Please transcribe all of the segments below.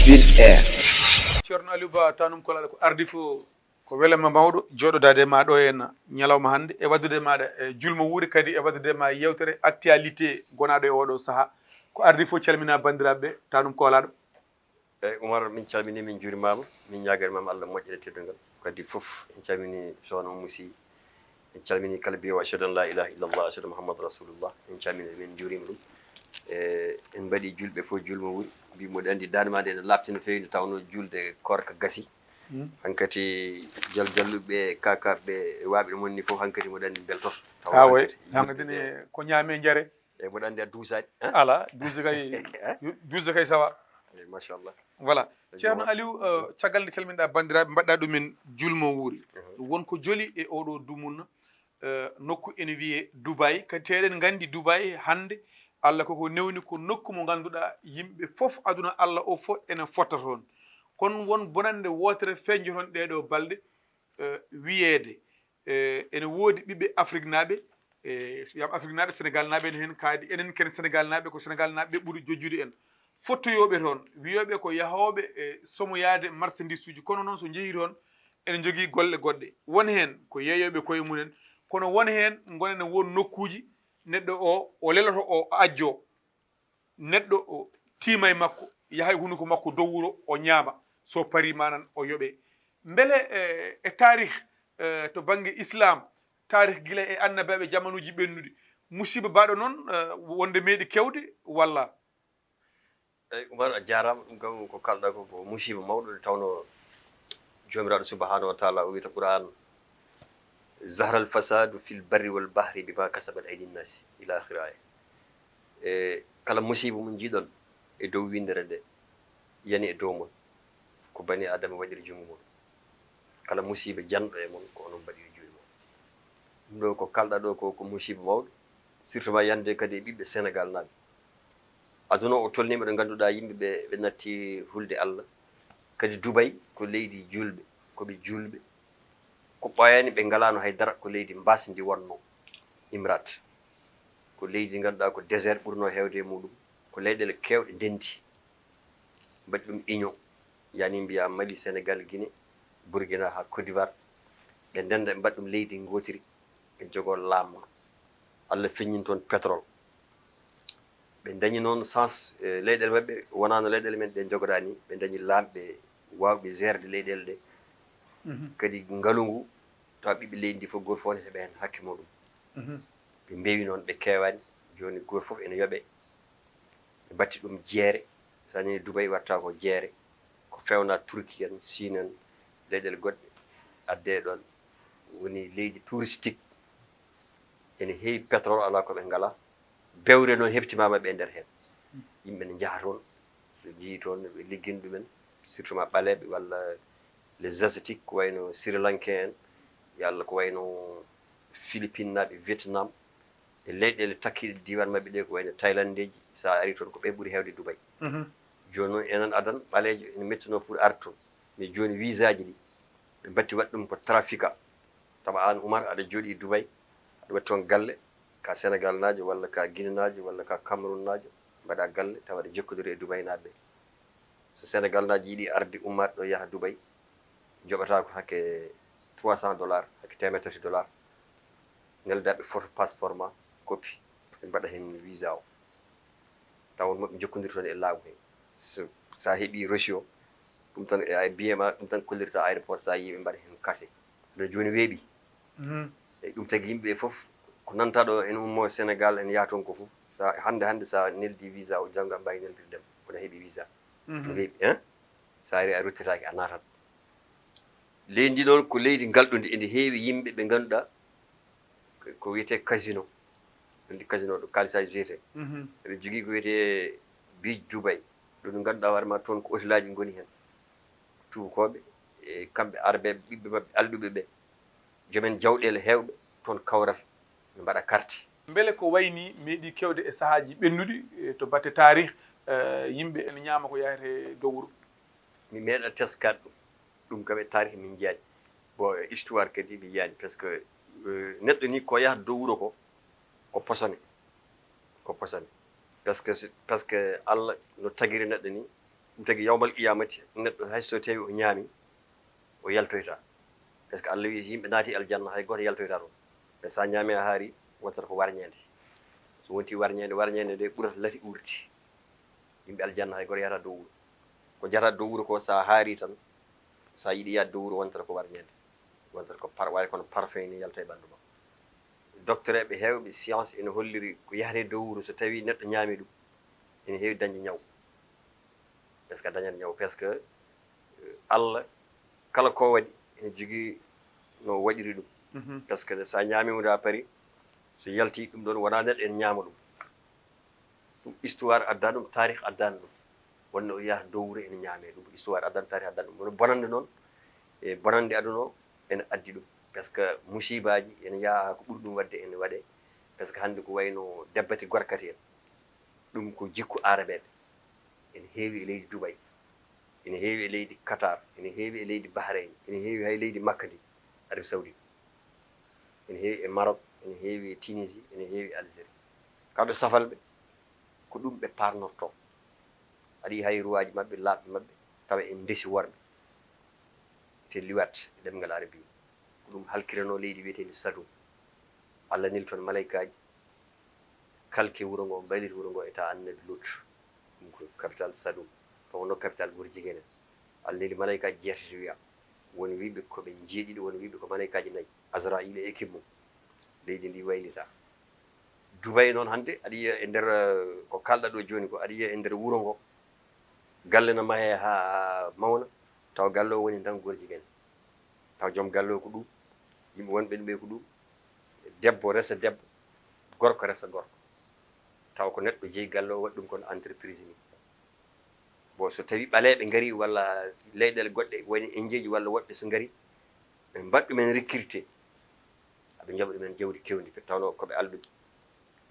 Winndere. Thierno Aliou Ba tanum kolala ko ardi fo ko welama mawɗo joɗodade ma ɗo henna ñalawma hannde e waddude maɗa e julmo wuuri kadi e waddude ma yewtere actualité gonaɗo e oɗo saaha ko ardi fo calmina bandiraɓeɓe tanum kolaɗo. eyyi Oumar min calmini min juurimama min ñaguirmama Allah moƴƴere teddugal kadi foof en calmini sohna Moussi en calmini kala mbiyowo ashhadu an la ilaha illallah ashhadu mouhammadou rasulullah en calmini min juurima ɗum en mbaɗi julɓe fof julmo wuuri mbimoɗe andi dande ma nde ne labti no fewi nde tawno julde korka gasi hankkadi jalluɓe kakaɓe waɓe ɗo monni fof hankkadi moɗo andi beltoto way hankkadine ko ñaame jare eyyi moɗo andi a duusani ala duuse kay sawa eyyi machallah. voilà Thierno Aliou caggal nde calminɗa bandiraɓe mbaɗɗa ɗumen julmo wuuri wonko joli e oɗo dumunna nokku ene wiye Dubaï kadi teɗen gandi Dubaï hande Allah koko newni ko nokku mo ganduɗa yimɓe fof aduna Allah o fof ene fotta toon kono won bonande wotere feñjo toon ɗeɗo balɗe wiyede ene woodi ɓiɓɓe Afrique naaɓe yam Afrique naaɓe Sénégal naaɓe ene hen kaadi enen ken Sénégal naaɓe ko Sénégal naaɓe ɓuuri jojjude en fottoyoɓe toon wiyoɓe ko yahoɓe e somoyade marchandise uji kono noon so jeehi toon ene jogui golle goɗɗe won hen ko yeeyoɓe koye mumen kono won hen gonene won nokkuji neɗɗo o leloto o ajjo neɗɗo o tiima e makko yahay hunuko makko dow wuro o ñaama so pari manan o yoɓe beele e tarih to banggue islam tarih guila e annabaɓe jamanuji ɓennuɗi musiba baɗo noon wonde meeɗi kewde walla. eyyi Oumar a jarama ɗum kam ko kalɗa ko musiba mawɗo nde tawno jomiraɗo subahanahu wa taala o wiyata Qur'an zahra al fasadu fil barri wal bahri bima kasabat aydi nnasi ila akhiri aya e kala musiba mo jiiɗon e dow windere nde yani e dow mon ko bani adama waɗiri jungo mon kala musiba janɗo e mon ko onon mbaɗiri juuɗe mon ɗum ɗo ko kalɗa ɗo ko musiba mawɗo surtout ma yande kadi e ɓiɓɓe Sénégal naaɓe aduna o tolnima ɗo ganduɗa yimɓeɓe ɓe natti hulde Allah kadi Dubaï ko leydi julɓe koɓe julɓe ko ɓoyani ɓe galano haydara ko leydi mbasdi wonno Imrat ko leydi ganduɗa ko désert ɓurno hewde e muɗum ko leyɗele kewɗe ndendi mbaɗi ɗum union yani mbiya Mali Sénégal Guinée Burkina ha Côte d'Ivoire ɓe ndenda ɓe mbaɗi ɗum leydi gotiri ɓe jogo lamma Allah feññini toon pétrole ɓe dañi noon sens leyɗele mabɓe wonano leyɗele men ɗe jogoɗa ni ɓe dañi lamɓe wawɓe gérde leyɗele ɗe kadi ngaalu ngu tawa ɓiɓɓe leydi ndi fof goto fof ne heeɓa hen hakke muɗum ɓe mbewi noon ɓe kewani joni goto fof ene yooɓe ɓe batti ɗum jeere sa nani Dubaï watta ko jeere ko fewna Turquie en Chine en leyɗele goɗɗe adde ɗon woni leydi touristique ene heewi pétrole ala koɓe ngala bewre noon heɓtimama ɓe e nder hen yimɓe ne jaaha toon ɓe jii toon ɓe liggini ɗumen surtout ma ɓaleɓe walla les asiatiques ko wayno Sri Lankain en yalla ko wayno Philippine naɓe Vietnam e leyɗele takkiɗe diwan mabɓe ɗe ko wayno Thaïlandeji sa ari toon ko ɓe ɓuuri hewde Dubaï joni noon enen adan ɓalejo ene mettuno pour arde toon mais joni visa ji ɗi ɓe batti waɗ ɗum ko trafica tawa an Oumar aɗa jooɗi Dubaï aɗa waɗi toon galle ka Sénégal najo walla ka Guinée najo walla ka Cameroun najo mbaɗa galle tawa aɗa jokkodiri e Dubaï naɓe so Sénégal naji yiiɗi arde ummat ɗo yaaha Dubaï joɓata ko hakke $300 hakke $300 neldaɓe photo passeport ma copie ɓe mbaɗa hen visa o taw maɓe jokkodiri toon e laamu he sa heeɓi reçu o ɗum tan e biyema ɗum tan kollirta aéroport sa yii ɓe mbaɗa hen kase ɗo joni weeɓi eyyi ɗum tagui yimɓeɓe foof ko nanta ɗo en ummo Sénégal en yaha toon ko foof sa hande sa neldi visa o janggo a mbawi neldirde kono heeɓi visa weeɓi sa ari a ruttataki a natat leydi ndi ɗon ko leydi galɗudi ene heewi yimɓe ɓe ganduɗa ko wiyete casino ɗum casino ɗo kalisaji wiyete eɓe jogui ko wiyete beach Dubaï ɗo ɗum ganduɗa hoorema toon ko hôtel aji goni hen tubakoɓe e kamɓe araɓeɓe ɓiɓɓe mabɓe alɗuɓe ɓe joomen jawɗele hewɓe toon kawrata ɓe mbaɗa carte beele ko wayni meeɗi kewde e sahaji ɓennuɗi to batte tarih yimɓe ene ñaama ko yahete dow wuuro mi meeɗa teskade ɗum kam e tarih min jiyani bon histoire kadi mi yiyani par ce que neɗɗo ni ko yahata dow wuuro ko posone par ce que Allah no tagiri neɗɗo ni ɗum tagi yawmal qiyamati neɗɗo hay so tawi o ñaami o yaltoyta par ce que Allah wi yimɓe naati aljanna hay goto yaltoyta toon mais sa ñaami a haari wontata ko warñede so wonti warñede nde ɓurata lati urti yimɓe aljanna hay goto yahata dow wuro ko jata dow wuro ko sa haari tan sa yiɗi yaade dow wuro wontata ko warñede wontata ko wawi kono parfum ni yalta e ɓanndu ma docteur eɓe heewɓe science ene holliri ko yahate dow wuro so tawi neɗɗo ñaami ɗum ene heewi dañde ñaw par ce que dañat ñaw par ce que Allah kala ko waɗi ene jogii no waɗiri ɗum par ce que sa ñaami hunde a pari so yalti ɗum ɗon wona neɗɗo ene ñaama ɗum ɗum histoire adda ɗum tarih addani ɗum wonno o yahata dow wuro ene ñaame ɗum histoire addani tarih addani ɗum wono bonande noon e bonande aduna o ene addi ɗum par ce que musibaji ene yaha ko ɓuri ɗum wadde ene waɗe par ce que hannde ko wayno debbati gorkati en ɗum ko jikku araɓeɓe ene heewi e leydi Dubaï ene heewi e leydi Qatar ene heewi e leydi Bahrain ene heewi hay leydi Makka ndi Arabie Saoudite ene heewi e Maroc ene heewi e Tunisie ene heewi e Algérie kamɓe safalɓe ko ɗum ɓe parnorto aɗa hay ruwaji maɓɓe laaɓɓe maɓɓe tawa en ndesi worɓe te liwat e ɗemngal arabi ko ɗum halkirano leydi wiyetendi Sadum Allah neli toon malayikaji kalke wuro ngo mbaliri wuro ngo e ta annabi Lut ɗum ko capital Sadum to wonno capital ɓuri jigenen Allah neli malayikaji jeetati wiya woni wiɓe koɓe jeeɗiɗi woni wiɓe ko malayikaji nayyi Azraïl e équipe mum leydi ndi waylita Dubaï noon hannde aɗa yiya e nder ko kalɗa ɗo joni ko aɗa yiya e nder wuro ngo galle no mahe ha mawna taw galle o woni tan gorjigen taw joom galle o ko ɗum yimɓe wonɓe ɗum ɓe ko ɗum debbo resa debbo gorko resa gorko taw ko neɗɗo jeeyi galle o waɗi ɗum kono entreprise ni bon so tawi ɓaleɓe ngari walla leyɗele goɗɗe woni indieji walla woɓɓe so ngari ɓe mbaɗ ɗumen recruté aɓe jaɓa ɗumen jawdi kewndi tawno koɓe alɗuɓe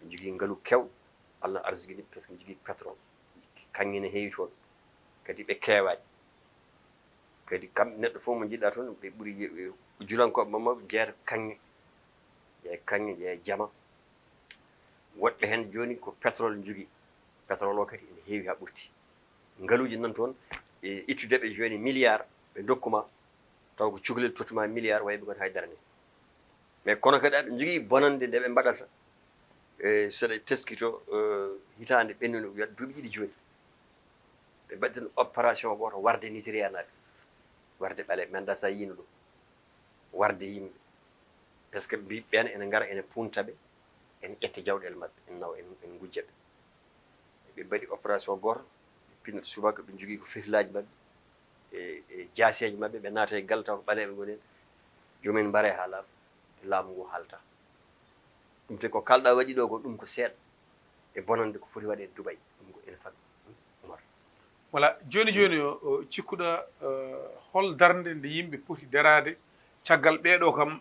ɓe jogii ngalu kewɗo Allah arsigi ɗi par ce que ɓe jogii pétrole kaŋŋe ne heewi toon kadi ɓe keewaani kadi kamɓe neɗɗo fof mo jiɗɗa toon ɓe ɓuri julankoɓe mamaɓe jeeyata kaŋŋe jeeya jama woɗɓe heen jooni ko pétrole jogii pétrole o kadi ene heewi haa ɓurti ngaluuji nan toon e ittude ɓe jooni milliard ɓe dokkuma taw ko cukalel tottuma milliard wayi ɓe gon haydara ni mais kono kadi aɓe jogii bonande nde ɓe mbaɗata so ɗe teskito hitaande ɓennude wiyata duuɓi ɗiɗi jooni ɓe mbaɗten opération goto warde nigéria naɓe warde ɓale mi annda sa yiino ɗum warde yimɓe par ce que mbi ɓen ene ngara ene punta ɓe ene ƴetta jawɗele maɓɓe en nawa en gujja ɓe ɓe mbaɗi opération goto ɓe pinata subaka ɓe jogii ko fetilaji maɓɓe e jaaseji maɓɓe ɓe naata e galle taw ko ɓaleɓe gonen jomumen mbare ha laamu ngu haalta ɗum te ko kalɗa waɗi ɗo ko ɗum ko seeɗa e bonande ko foti waɗede Dubaï ɗum ko ene faɗi Umar voilà joni joni o cikkuɗa hol darde nde yimɓe poti darade caggal ɓeeɗo kam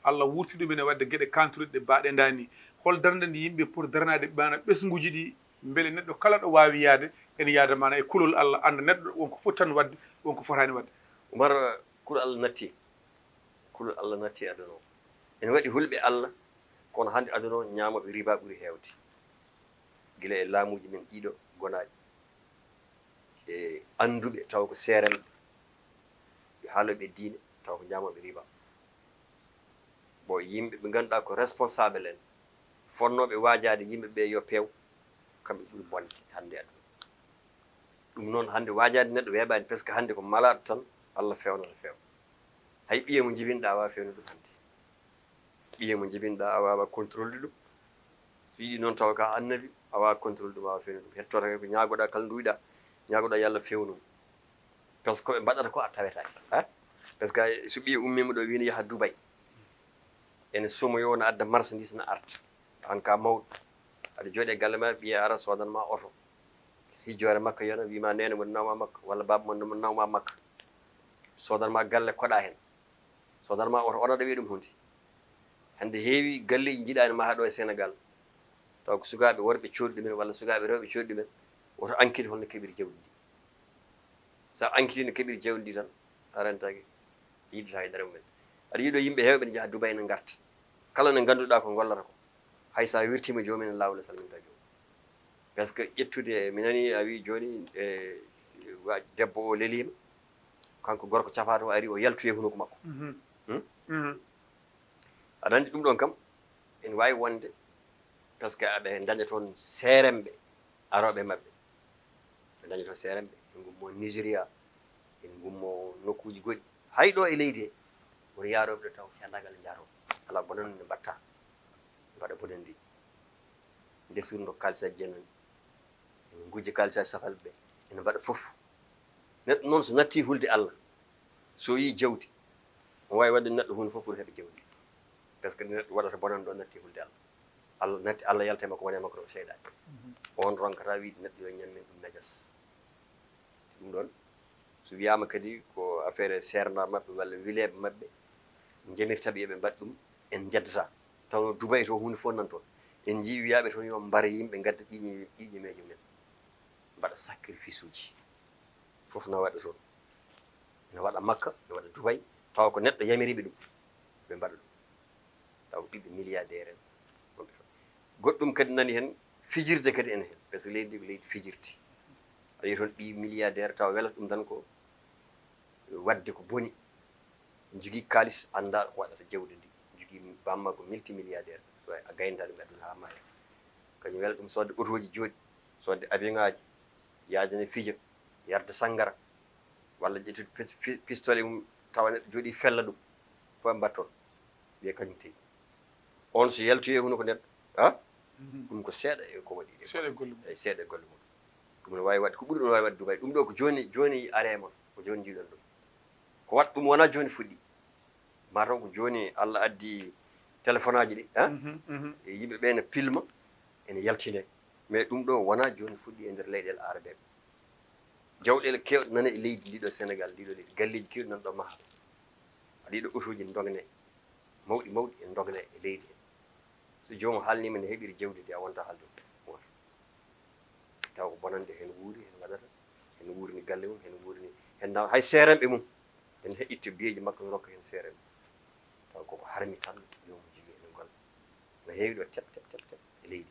Allah wurti ɗumen e wadde gueɗe kantureɗe baaɗe dani hol darde nde yimɓe poti darnade mana ɓesguji ɗi beele neɗɗo kala ɗo wawi yaade ene yaada mana e kulol Allah anda neɗɗo wonko foti tan wadde wonko fotani wadde Umar kulol Allah natti aduna o ene waɗi hulɓe Allah kono hannde aduna o ñaamoɓe riba ɓuri heewde gila e laamuji men ɗiɗo gonaɗi e annduɓe taw ko seerelɓe ɓe haaloɓe diine taw ko ñaamoɓe riba bon yimɓe ɓe ngannduɗaa ko responsable en fonnoɓe waajade yimɓe ɓe yo peew kamɓe ɓuri bonde hannde aduna ɗum noon hannde waajade neɗɗo weeɓani par ce que hannde ko malaɗo tan Allah fewnata feew hay ɓiye mo jibinɗa a wawa fewne ɗum hannde ɓiye mo jibinɗa a wawa contrôle ɗum so yiɗi noon tawa ka annabi a wawa contrôle ɗum a wawa fewne ɗum hettoto ko ñaagoɗa kala nduwiɗa ñaagoɗa yo Allah fewnum par ce que koɓe mbaɗata ko a tawetaki par ce que so ɓiye ummima ɗo wino yaha Dubaï ene somoyo no adda marchandise no arta an ka mawɗo aɗa jooɗi e galle ma ɓiye ara sodanma oto hijjore makka yona wima nene mo nawma makka walla baba mon mo nawma makka sodanma galle koɗa hen sodanma oto oɗaɗa wiya ɗum hunde hande heewi galleji jiiɗani ma haɗo e Sénégal taw ko sukaɓe worɓe coɗɗi ɗumen walla sukaɓe rewɓe coɗɗi ɗumen woto enquête holno keɓiri jawdi ndi sa enquête no keɓiri jawdi ndi tan sa rentaki yiidata haydara mumen aɗa yiiɗo yimɓe hewɓe ne jaaha Dubaï ne garta kala ne ngannduɗa ko gollata ko hay sa wirtima jomumen lawol salminta jomum par ce que ƴettude mi nani a wi joni debbo o lelima kanko gorko capato ari o yaltoye hunoko makko aɗa andi ɗum ɗon kam en wawi wonde par ce que aɓe daña toon seremɓe aroɓe mabɓe ɓe daña toon seremɓe en gummo nigéria en gummo nokkuji goɗɗi hayɗo e leydi he woto yaroɓe ɗo taw tendagal jaro ala bonan ne mbatta mbaɗa bonandiji nde surno kalisaji jenani en gujji kalisaji safalɓe ene mbaɗa foof neɗɗo noon so natti hulde Allah so yi jawdi on wawi wadde neɗɗo hunde fof pour heɓe jawdi par ce que neɗɗo waɗata bonan ɗo natti hulde Allah Allah natti Allah yalta makko wone makko ɗo seyɗani on ronkata wiide neɗɗo yo ñammin ɗum najas ɗum ɗon so wiyama kadi ko affaire serna mabɓe walla wileɓe mabɓe jamirtaɓe yoɓe mbaɗ ɗum en jaddata tawno Dubayi to hunde fof nan toon en jii wiyaɓe toon yo mbara yimɓe gadda ƴiƴimeji men mbaɗa sacrifice uji fof no waɗa toon ene waɗa Makka ene waɗa Dubayi tawa ko neɗɗo yamiriɓe ɗum ɓe mbaɗa ɗum taw ɓiɓɓe milliardaire en wonɓe toon goɗɗum kadi nani hen fijirde kadi ene hen par ce que leydi ndi ko leydi fijirde a yi toon ɓi milliardaire tawa welata ɗum tan ko wadde ko boni jogui kalis anda ko waɗata jawdi ndi jogui bamma ko multimilliardaire a gaynta ɗum aduna ha maya kañum wela ɗum sodde auto ji jooɗi sodde avion ngaji yaadene fiija yarde sanggara walla ƴettude pistolet mum tawa neɗɗo jooɗi fella ɗum fo mbat toon wiye kañum teyi on so yaltoye huno ko neɗɗo ɗum ko seeɗa e ko waɗi seeɗa e golle mum ɗum ne wawi wadde ko ɓuuri ɗum wawi wadde Dubayi ɗum ɗo ko joni arema ko joni jiiɗon ɗum ko wat ɗum wona joni fuɗɗi mataw ko joni Allah addi téléphone aji ɗi e yimɓeɓe ne pilma ene yaltine mais ɗum ɗo wona joni fuɗɗi e nder leyɗele arabeɓe jawɗele kewɗe nana e leydi ndiɗo Sénégal ndiɗo leydi galleji kewɗi nan ɗo maaha ɗiɗo auto ji dogne mawɗi mawɗi e dogne e leydi he so jomum haalnima ne heeɓiri jawdi ndi a wonta haalde ɗum taw ko bonande hen wuuri hen waɗata hen wuurni galle mum hen wuurni hen naw hay seremɓe mum en itta biyeji makko no rokka hen seremɓe taw koko harmi tan yomo jogui ene golla no heewi ɗo tep e leydi